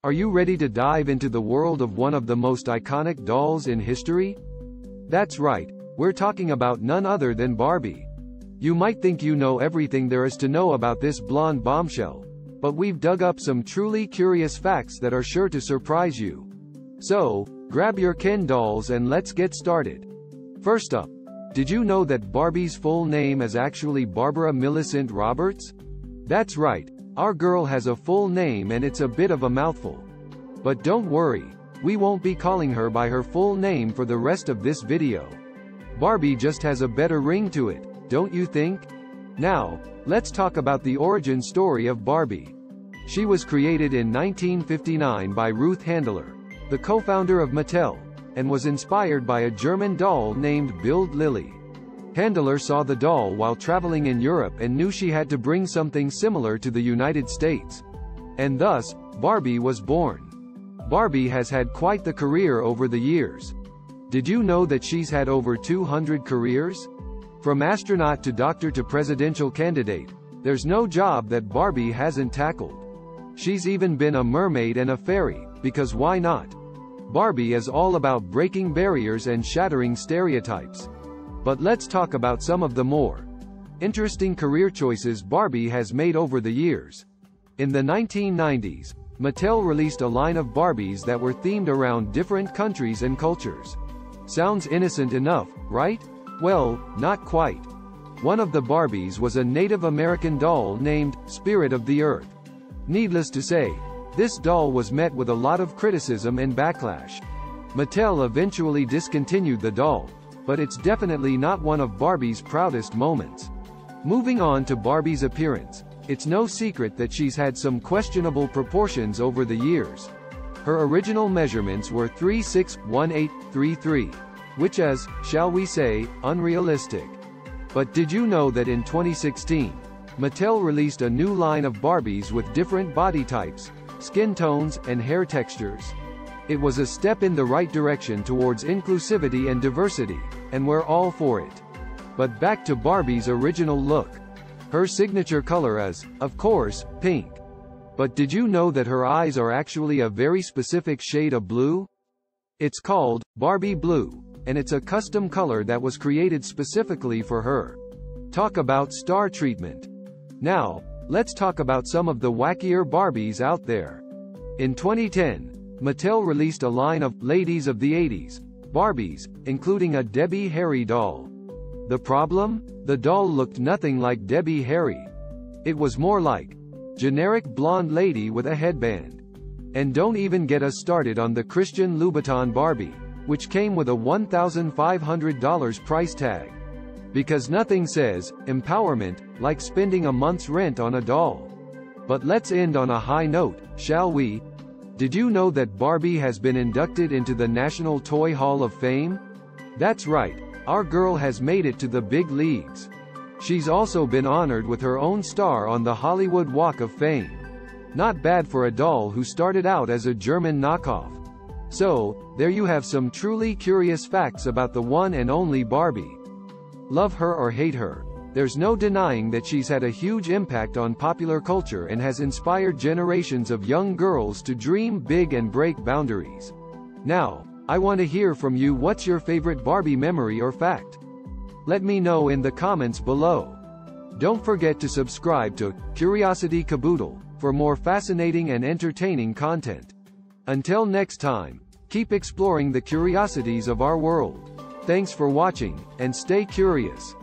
Are you ready to dive into the world of one of the most iconic dolls in history? That's right, we're talking about none other than Barbie. You might think you know everything there is to know about this blonde bombshell, but we've dug up some truly curious facts that are sure to surprise you. So, grab your Ken dolls and let's get started. First up, did you know that Barbie's full name is actually Barbara Millicent Roberts? That's right, our girl has a full name and it's a bit of a mouthful. But don't worry, we won't be calling her by her full name for the rest of this video. Barbie just has a better ring to it, don't you think? Now, let's talk about the origin story of Barbie. She was created in 1959 by Ruth Handler, the co-founder of Mattel, and was inspired by a German doll named Bild Lilly. Handler saw the doll while traveling in Europe and knew she had to bring something similar to the United States. And thus, Barbie was born. Barbie has had quite the career over the years. Did you know that she's had over 200 careers? From astronaut to doctor to presidential candidate, there's no job that Barbie hasn't tackled. She's even been a mermaid and a fairy, because why not? Barbie is all about breaking barriers and shattering stereotypes. But let's talk about some of the more interesting career choices Barbie has made over the years. In the 1990s, Mattel released a line of Barbies that were themed around different countries and cultures. Sounds innocent enough, right? Well, not quite. One of the Barbies was a Native American doll named Spirit of the Earth. Needless to say, this doll was met with a lot of criticism and backlash. Mattel eventually discontinued the doll, but it's definitely not one of Barbie's proudest moments. Moving on to Barbie's appearance, it's no secret that she's had some questionable proportions over the years. Her original measurements were 3'6", which is, shall we say, unrealistic. But did you know that in 2016, Mattel released a new line of Barbies with different body types, skin tones, and hair textures? It was a step in the right direction towards inclusivity and diversity, and we're all for it. But back to Barbie's original look. Her signature color is, of course, pink. But did you know that her eyes are actually a very specific shade of blue? It's called Barbie Blue, and it's a custom color that was created specifically for her. Talk about star treatment. Now, let's talk about some of the wackier Barbies out there. In 2010, Mattel released a line of Ladies of the 80s Barbies, including a Debbie Harry doll. The problem? The doll looked nothing like Debbie Harry. It was more like generic blonde lady with a headband. And don't even get us started on the Christian Louboutin Barbie, which came with a $1,500 price tag. Because nothing says empowerment like spending a month's rent on a doll. But let's end on a high note, shall we? Did you know that Barbie has been inducted into the National Toy Hall of Fame? That's right, our girl has made it to the big leagues. She's also been honored with her own star on the Hollywood Walk of Fame. Not bad for a doll who started out as a German knockoff. So, there you have some truly curious facts about the one and only Barbie. Love her or hate her, there's no denying that she's had a huge impact on popular culture and has inspired generations of young girls to dream big and break boundaries. Now, I want to hear from you. What's your favorite Barbie memory or fact? Let me know in the comments below. Don't forget to subscribe to Curiosity Caboodle for more fascinating and entertaining content. Until next time, keep exploring the curiosities of our world. Thanks for watching, and stay curious.